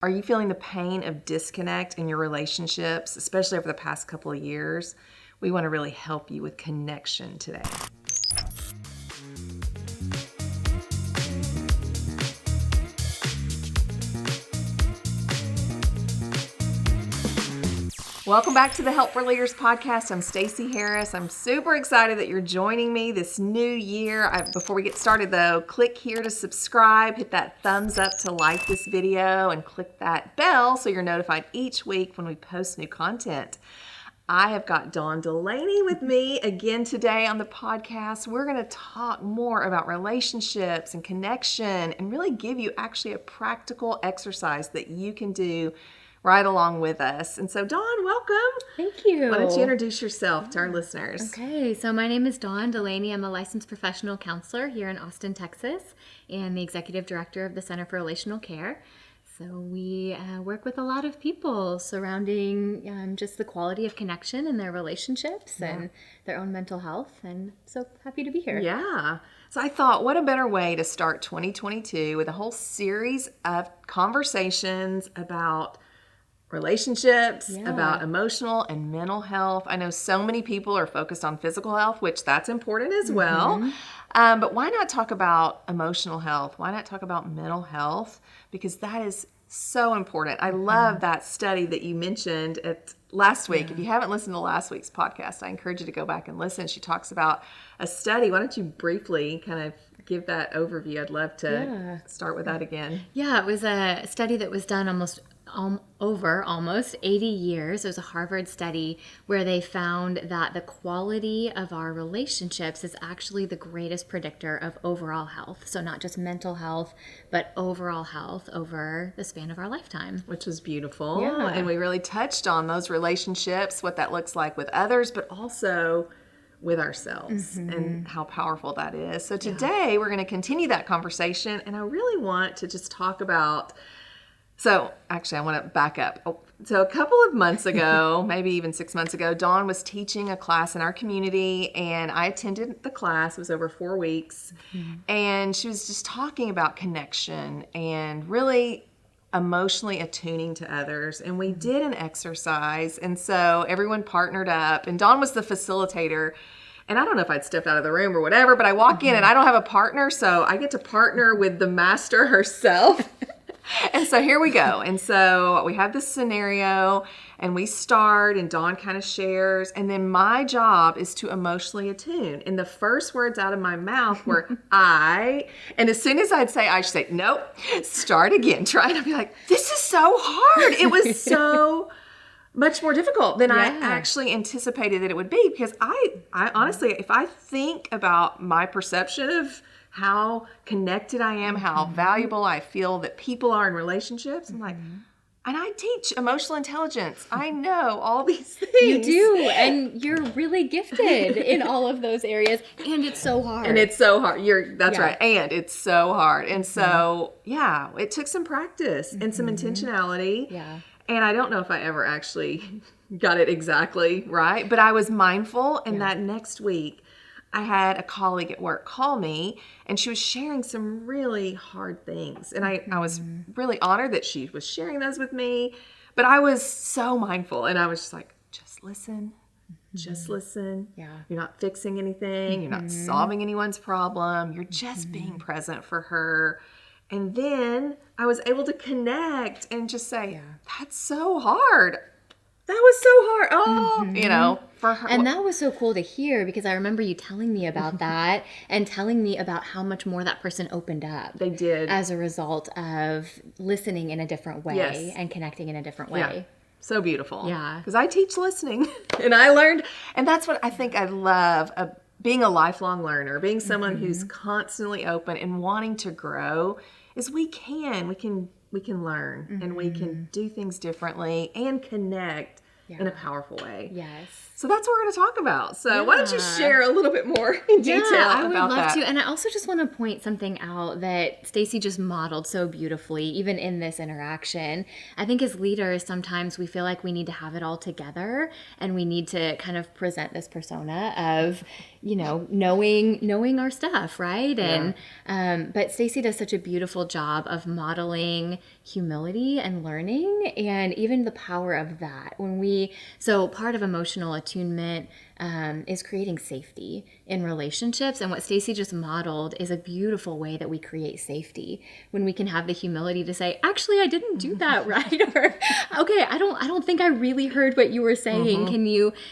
Are you feeling the pain of disconnect in your relationships, especially over the past couple of years? We want to really help you with connection today. Welcome back to the Help for Leaders podcast. I'm Stacey Harris. I'm super excited that you're joining me this new year. Before we get started though, click here to subscribe, hit that thumbs up to like this video, and click that bell so you're notified each week when we post new content. I have got Dawn Delaney with me again today on the podcast. We're going to talk more about relationships and connection and really give you actually a practical exercise that you can do right along with us. And so, Dawn, welcome. Thank you. Why don't you introduce yourself to our listeners? Okay, so my name is Dawn Delaney. I'm a licensed professional counselor here in Austin, Texas, and the executive director of the Center for Relational Care. So we work with a lot of people surrounding just the quality of connection in their relationships and their own mental health. And so happy to be here. Yeah. So I thought, what a better way to start 2022 with a whole series of conversations about relationships, about emotional and mental health. I know so many people are focused on physical health, which that's important as well. But why not talk about emotional health? Why not talk about mental health? Because that is so important. I love that study that you mentioned last week. If you haven't listened to last week's podcast, I encourage you to go back and listen. She talks about a study. Why don't you briefly kind of give that overview? I'd love to start with that again. Yeah, it was a study that was done over almost 80 years. It was a Harvard study where they found that the quality of our relationships is actually the greatest predictor of overall health. So not just mental health, but overall health over the span of our lifetime. Which is beautiful. Yeah. And we really touched on those relationships, what that looks like with others, but also with ourselves and how powerful that is. So today we're going to continue that conversation, and I really want to just talk about So actually, I want to back up. So a couple of months ago, maybe even 6 months ago, Dawn was teaching a class in our community, and I attended the class. It was over 4 weeks, and she was just talking about connection and really emotionally attuning to others. And we did an exercise, and so everyone partnered up, and Dawn was the facilitator. And I don't know if I'd stepped out of the room or whatever, but I walk in and I don't have a partner, so I get to partner with the master herself. And so here we go. And so we have this scenario and we start and Dawn kind of shares. And then my job is to emotionally attune. And the first words out of my mouth were and as soon as I'd say I should say, nope, start again. Try. And I'd be like, this is so hard. It was so much more difficult than I actually anticipated that it would be. Because I honestly, if I think about my perception of how connected I am, how valuable I feel that people are in relationships, I'm like, and I teach emotional intelligence. I know all these things. You do, and you're really gifted in all of those areas, and it's so hard. And it's so hard. That's right. And it's so hard. And so, it took some practice and some intentionality. Yeah. And I don't know if I ever actually got it exactly right, but I was mindful. And that next week, I had a colleague at work call me, and she was sharing some really hard things. And I was really honored that she was sharing those with me. But I was so mindful, and I was just like, just listen. Just listen. Yeah. You're not fixing anything. You're not solving anyone's problem. You're just being present for her. And then I was able to connect and just say, that's so hard. That was so hard. For her. And that was so cool to hear, because I remember you telling me about that and telling me about how much more that person opened up. They did. As a result of listening in a different way and connecting in a different way. Yeah. So beautiful. Yeah. Because I teach listening, and I learned, and that's what I think I love, being a lifelong learner, being someone who's constantly open and wanting to grow, is we can learn and we can do things differently and connect in a powerful way. Yes. So that's what we're going to talk about. So why don't you share a little bit more in detail about that? I would love to. And I also just want to point something out that Stacy just modeled so beautifully, even in this interaction. I think as leaders, sometimes we feel like we need to have it all together and we need to kind of present this persona of, knowing our stuff, right? Yeah. And but Stacy does such a beautiful job of modeling humility and learning, and even the power of that. So part of emotional attunement is creating safety in relationships, and what Stacy just modeled is a beautiful way that we create safety when we can have the humility to say, actually, I didn't do that right, or okay, I don't think I really heard what you were saying.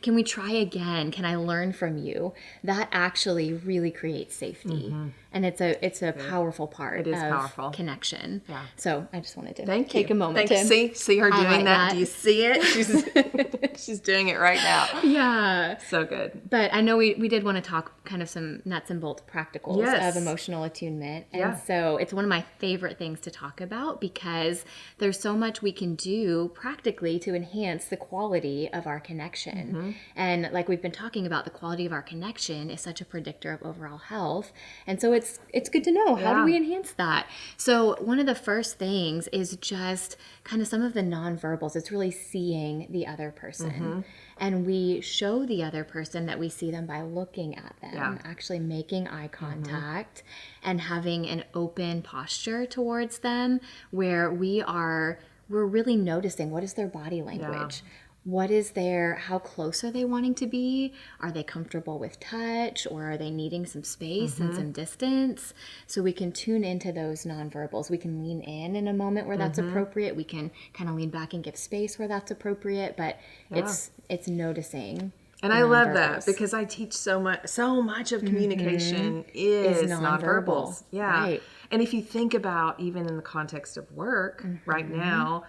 Can we try again? Can I learn from you? That actually really creates safety, and it's a powerful part of powerful connection. Yeah. So I just wanted to take a moment to see her doing that. Do you see it? She's doing it right now. Yeah. So good. But I know we did want to talk kind of some nuts and bolts practicals of emotional attunement. And so it's one of my favorite things to talk about because there's so much we can do practically to enhance the quality of our connection. And like we've been talking about, the quality of our connection is such a predictor of overall health. And so it's good to know, how do we enhance that? So one of the first things is just kind of some of the nonverbals. It's really seeing the other person. And we show the other person that we see them by looking at them, actually making eye contact and having an open posture towards them where we're really noticing what is their body language. What is how close are they wanting to be? Are they comfortable with touch, or are they needing some space and some distance? So we can tune into those nonverbals. We can lean in a moment where that's appropriate. We can kind of lean back and give space where that's appropriate, but it's noticing. And I love that because I teach so much of communication is nonverbals. Yeah. Right. And if you think about even in the context of work right now,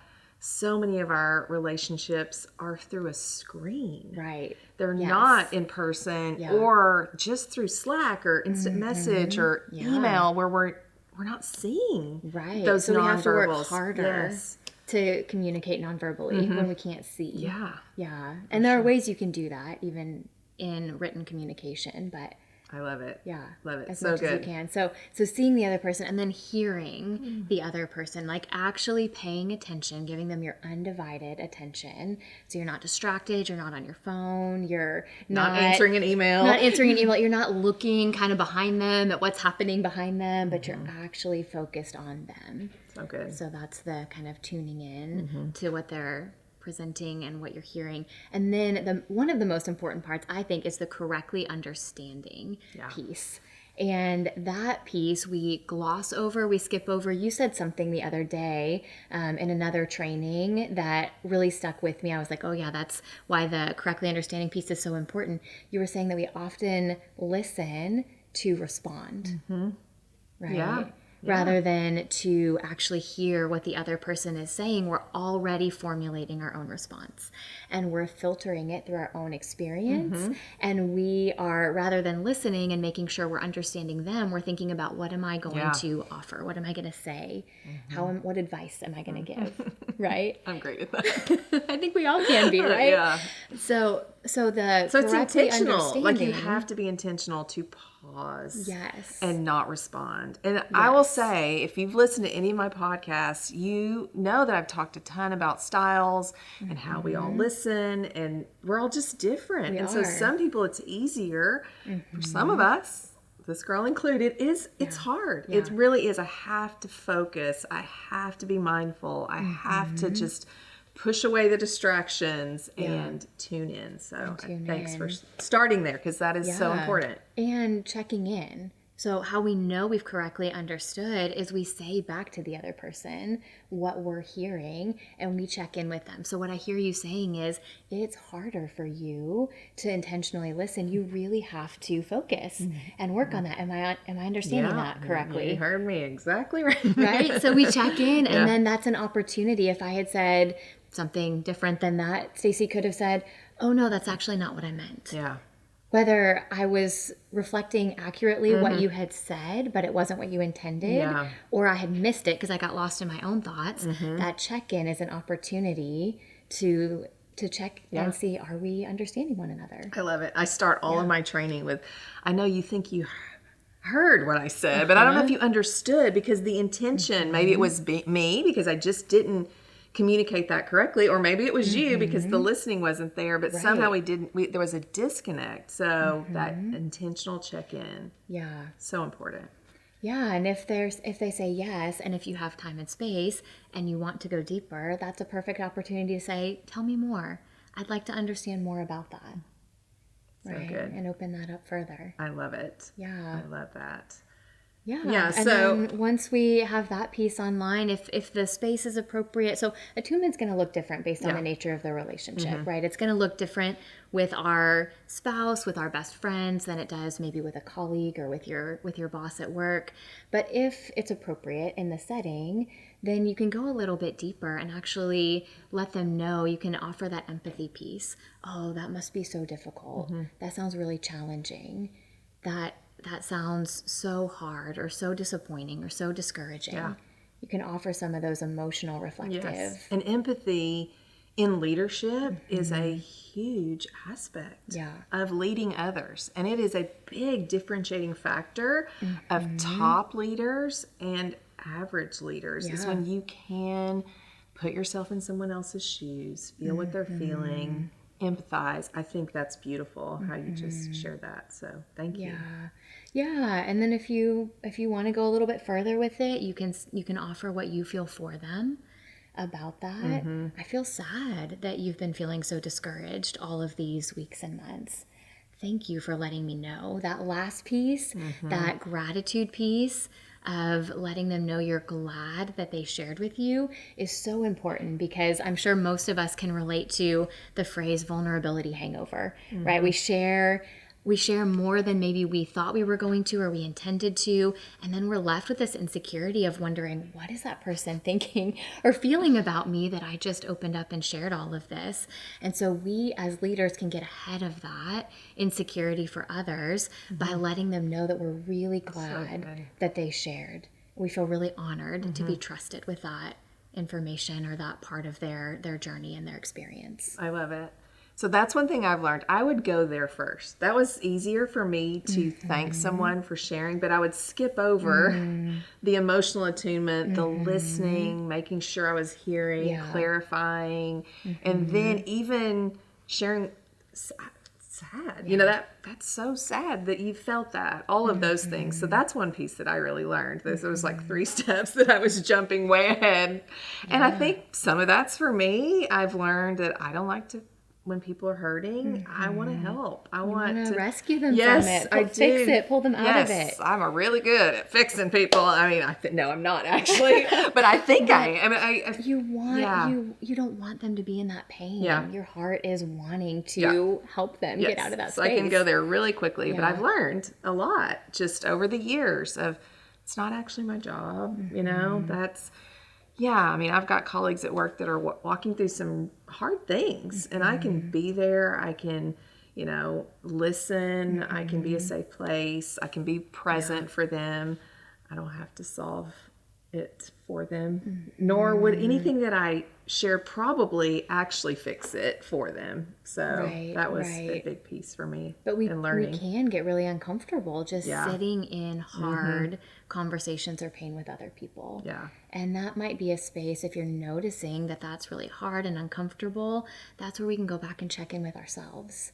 so many of our relationships are through a screen. Right. They're not in person or just through Slack or instant message or email where we're not seeing those so nonverbals. We have to work harder to communicate nonverbally when we can't see. Yeah. And there are ways you can do that even in written communication, but I love it. Yeah. Love it. As so much good. as you can. So seeing the other person and then hearing the other person, like actually paying attention, giving them your undivided attention. So you're not distracted, you're not on your phone, you're not answering an email. You're not looking kind of behind them at what's happening behind them, but you're actually focused on them. So good. So that's the kind of tuning in to what they're presenting and what you're hearing. And then one of the most important parts, I think, is the correctly understanding piece. And that piece we gloss over, we skip over. You said something the other day in another training that really stuck with me. I was like, oh yeah, that's why the correctly understanding piece is so important. You were saying that we often listen to respond, right? Yeah. Rather than to actually hear what the other person is saying, we're already formulating our own response. And we're filtering it through our own experience. And we are, rather than listening and making sure we're understanding them, we're thinking about what am I going to offer? What am I going to say? What advice am I going to give? Right? I'm great at that. I think we all can be, right? Yeah. So it's intentional. Like you have to be intentional to pause and not respond. And I will say, if you've listened to any of my podcasts, you know that I've talked a ton about styles and how we all listen, and we're all just different. So some people it's easier. For some of us, this girl included, it's hard. It really is. I have to focus. I have to be mindful. I have to just push away the distractions and tune in. So thanks for starting there, because that is so important. And checking in. So how we know we've correctly understood is we say back to the other person what we're hearing and we check in with them. So what I hear you saying is it's harder for you to intentionally listen. You really have to focus and work on that. Am I understanding that correctly? You heard me exactly right. Right? So we check in and then that's an opportunity. If I had said something different than that, Stacy could have said, oh no, that's actually not what I meant. Yeah. Whether I was reflecting accurately what you had said, but it wasn't what you intended, or I had missed it because I got lost in my own thoughts, that check-in is an opportunity to to check Yeah. and see, are we understanding one another? I love it. I start all of my training with, I know you think you heard what I said, but I don't know if you understood, because the intention, maybe it was me because I just didn't communicate that correctly, or maybe it was you because the listening wasn't there, but somehow there was a disconnect. So that intentional check-in, Yeah. so important. Yeah, and if they say yes, and if you have time and space and you want to go deeper, that's a perfect opportunity to say, tell me more. I'd like to understand more about that. So Right. good. And open that up further. I love it. Yeah. I love that. Yeah. And So then once we have that piece online, if the space is appropriate, so attunement's going to look different based on the nature of the relationship, right? It's going to look different with our spouse, with our best friends, than it does maybe with a colleague or with your boss at work. But if it's appropriate in the setting, then you can go a little bit deeper and actually let them know. You can offer that empathy piece. Oh, that must be so difficult. That sounds really challenging. That sounds so hard or so disappointing or so discouraging. Yeah. You can offer some of those emotional, reflective. yes, and empathy in leadership is a huge aspect of leading others. And it is a big differentiating factor of top leaders and average leaders, is when you can put yourself in someone else's shoes, feel what they're feeling, empathize. I think that's beautiful how you just shared that. So thank you. Yeah, and then if you want to go a little bit further with it, you can offer what you feel for them about that. I feel sad that you've been feeling so discouraged all of these weeks and months. Thank you for letting me know. That last piece, that gratitude piece of letting them know you're glad that they shared with you, is so important, because I'm sure most of us can relate to the phrase vulnerability hangover, right? We share more than maybe we thought we were going to or we intended to, and then we're left with this insecurity of wondering, what is that person thinking or feeling about me that I just opened up and shared all of this? And so we as leaders can get ahead of that insecurity for others by letting them know that we're really glad that they shared. We feel really honored to be trusted with that information or that part of their journey and their experience. I love it. So that's one thing I've learned. I would go there first. That was easier for me to thank someone for sharing, but I would skip over the emotional attunement, the listening, making sure I was hearing, clarifying, and then even sharing sad. You know, that's so sad that you felt that, all of those things. So that's one piece that I really learned. There was like 3 steps that I was jumping way ahead. And I think some of that's for me. I've learned that I don't like to, when people are hurting, I want to help. I want to rescue them from it. I Fix do. it. Pull them out of it. I'm a really good at fixing people. I mean, no, I'm not actually, but I think I am. You don't want them to be in that pain. Yeah. Your heart is wanting to help them get out of that so space. I can go there really quickly, but I've learned a lot just over the years of, it's not actually my job. You know, that's. Yeah, I mean, I've got colleagues at work that are walking through some hard things, and I can be there. I can, listen. I can be a safe place. I can be present for them. I don't have to solve it for them, nor would anything that I share probably actually fix it for them. So that was a big piece for me. But we learning. Can get really uncomfortable just sitting in hard conversations or pain with other people. Yeah. And that might be a space, if you're noticing that that's really hard and uncomfortable, that's where we can go back and check in with ourselves.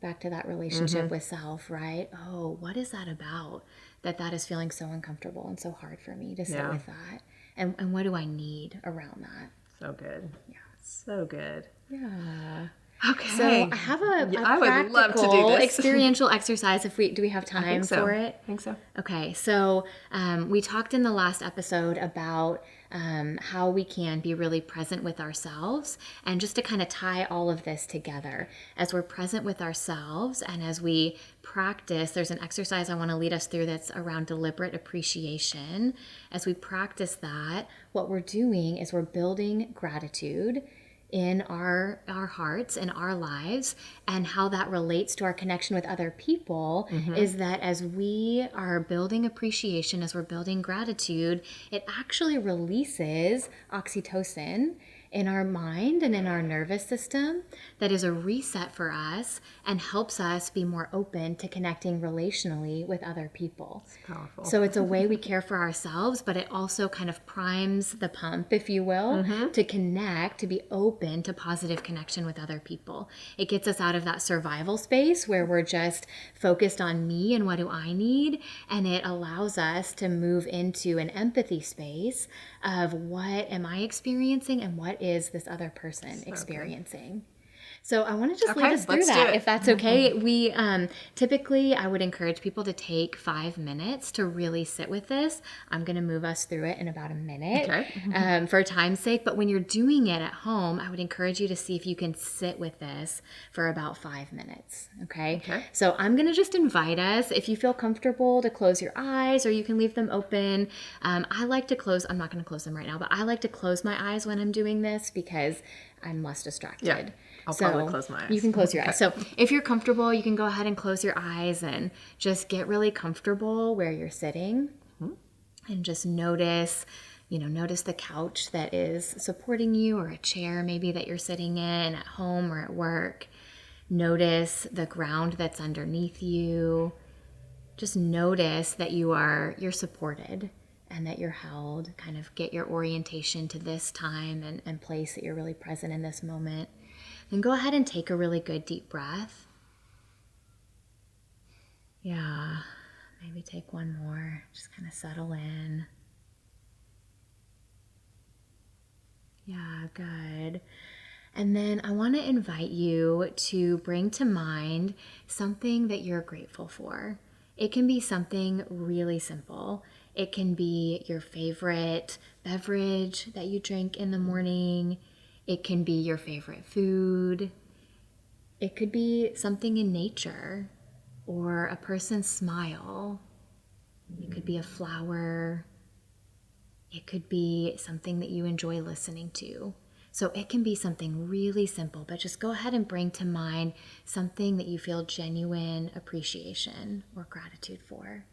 Back to that relationship with self, right? Oh, what is that about? That is feeling so uncomfortable and so hard for me to sit with that. And what do I need around that? So good. Yeah. So good. Yeah. Okay. So I have a I would love to do practical this. experiential exercise. Do we have time for it? I think so. Okay. So we talked in the last episode about how we can be really present with ourselves, and just to kind of tie all of this together, as we're present with ourselves and as we practice, there's an exercise I want to lead us through that's around deliberate appreciation. As we practice that, what we're doing is we're building gratitude in our hearts and our lives, and how that relates to our connection with other people is that as we are building appreciation, as we're building gratitude, it actually releases oxytocin, in our mind and in our nervous system that is a reset for us and helps us be more open to connecting relationally with other people. It's powerful. So it's a way we care for ourselves, but it also kind of primes the pump, if you will, to connect, to be open to positive connection with other people. It gets us out of that survival space where we're just focused on me and what do I need, and it allows us to move into an empathy space of what am I experiencing and what is this other person experiencing. So I want to just lead us through that, if that's okay. We typically, I would encourage people to take 5 minutes to really sit with this. I'm going to move us through it in about a minute for time's sake. But when you're doing it at home, I would encourage you to see if you can sit with this for about 5 minutes. Okay. So I'm going to just invite us, if you feel comfortable, to close your eyes, or you can leave them open. I like to close, I'm not going to close them right now, but I like to close my eyes when I'm doing this because I'm less distracted. Yeah. I'll probably close my eyes. You can close your eyes. So if you're comfortable, you can go ahead and close your eyes and just get really comfortable where you're sitting. And just notice, notice the couch that is supporting you, or a chair maybe that you're sitting in at home or at work. Notice the ground that's underneath you. Just notice that you're supported and that you're held. Kind of get your orientation to this time and place that you're really present in this moment. Then go ahead and take a really good deep breath. Yeah, maybe take one more. Just kind of settle in. Yeah, good. And then I want to invite you to bring to mind something that you're grateful for. It can be something really simple. It can be your favorite beverage that you drink in the morning. It can be your favorite food. It could be something in nature or a person's smile. It could be a flower. It could be something that you enjoy listening to. So it can be something really simple, but just go ahead and bring to mind something that you feel genuine appreciation or gratitude for.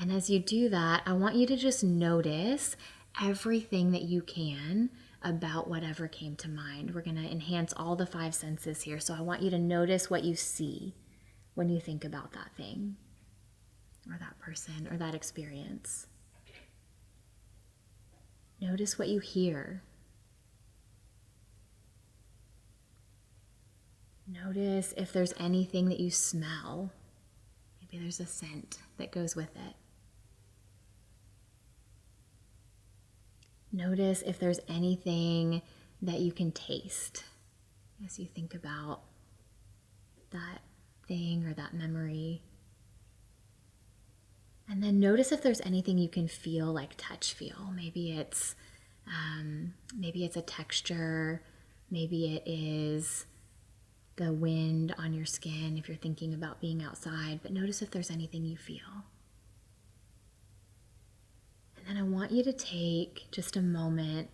And as you do that, I want you to just notice everything that you can about whatever came to mind. We're going to enhance all the 5 senses here. So I want you to notice what you see when you think about that thing or that person or that experience. Notice what you hear. Notice if there's anything that you smell. Maybe there's a scent that goes with it. Notice if there's anything that you can taste as you think about that thing or that memory. And then notice if there's anything you can feel, like touch feel. Maybe it's a texture. Maybe it is the wind on your skin if you're thinking about being outside. But notice if there's anything you feel. And then I want you to take just a moment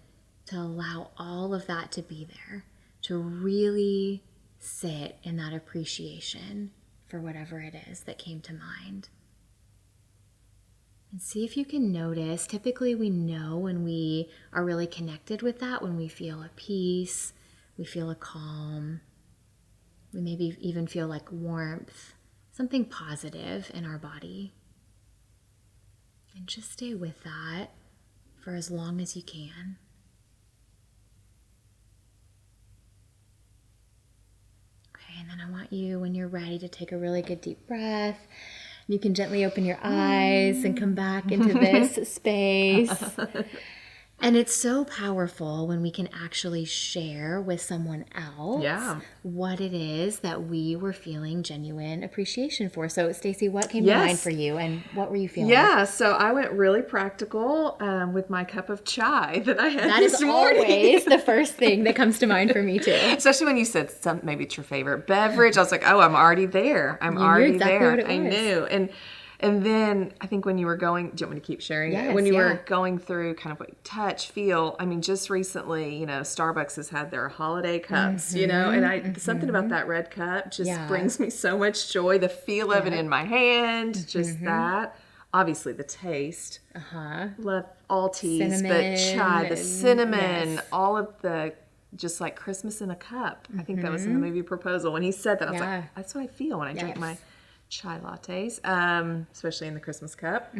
to allow all of that to be there, to really sit in that appreciation for whatever it is that came to mind. And see if you can notice. Typically we know when we are really connected with that, when we feel a peace, we feel a calm, we maybe even feel like warmth, something positive in our body. And just stay with that for as long as you can. Okay, and then I want you, when you're ready, to take a really good deep breath. You can gently open your eyes and come back into this space. And it's so powerful when we can actually share with someone else what it is that we were feeling genuine appreciation for. So, Stacey, what came to mind for you, and what were you feeling? Yeah, so I went really practical with my cup of chai that I had this morning. That is always the first thing that comes to mind for me, too. Especially when you said maybe it's your favorite beverage. I was like, oh, I'm already there. You knew exactly what it was. I knew. And then I think when you were going, do you want me to keep sharing it? When you were going through kind of what you touch, feel, I mean, just recently, Starbucks has had their holiday cups, and something about that red cup just brings me so much joy. The feel of it in my hand, just that. Obviously the taste. Love all teas, Cinnamon but chai, the cinnamon, yes. all of the, just like Christmas in a cup. I think that was in the movie Proposal. When he said that, I was Yeah. like, that's what I feel when I drink Yes. my chai lattes, especially in the Christmas cup.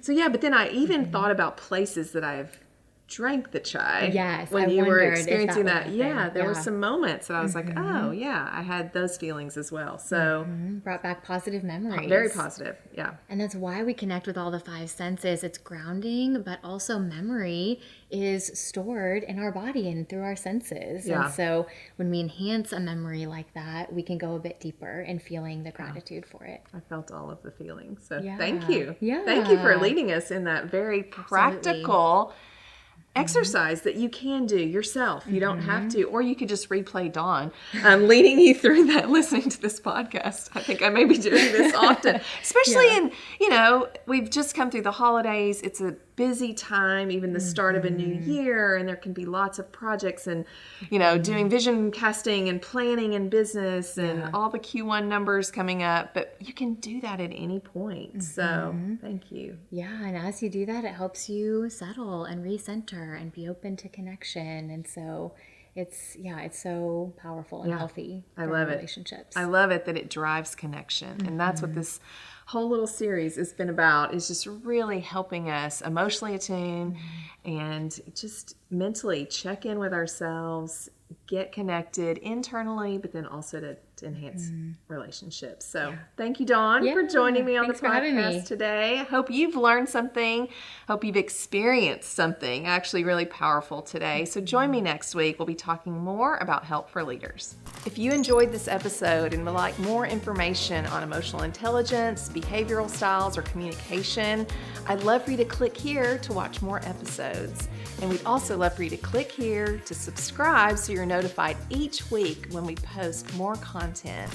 So yeah, but then I even thought about places that I've drank the chai. Yes, when I you were wondered if experiencing that that. would Yeah, happen. there were Yeah. some moments that I was like, oh yeah, I had those feelings as well. So Brought back positive memories. very positive. Yeah. And that's why we connect with all the five senses. It's grounding, but also memory is stored in our body and through our senses. Yeah. And so when we enhance a memory like that, we can go a bit deeper in feeling the gratitude for it. I felt all of the feelings. So Yeah. thank you. Yeah. Thank you for leading us in that very practical exercise that you can do yourself. You don't have to, or you could just replay Dawn leading you through that, listening to this podcast. I think I may be doing this often, especially in, we've just come through the holidays. It's a busy time, even the start of a new year, and there can be lots of projects and, doing vision casting and planning and business and all the Q1 numbers coming up, but you can do that at any point. So thank you. Yeah, and as you do that, it helps you settle and recenter and be open to connection. And so it's so powerful and healthy for I love relationships. I love it that it drives connection. And that's what this whole little series has been about, is just really helping us emotionally attune and just mentally check in with ourselves, get connected internally, but then also to enhance relationships. So thank you, Dawn, for joining me on the thanks for having me. podcast today. I hope you've learned something. Hope you've experienced something actually really powerful today. So join me next week. We'll be talking more about help for leaders. If you enjoyed this episode and would like more information on emotional intelligence, behavioral styles, or communication, I'd love for you to click here to watch more episodes. And we'd also love for you to click here to subscribe so you're notified each week when we post more content.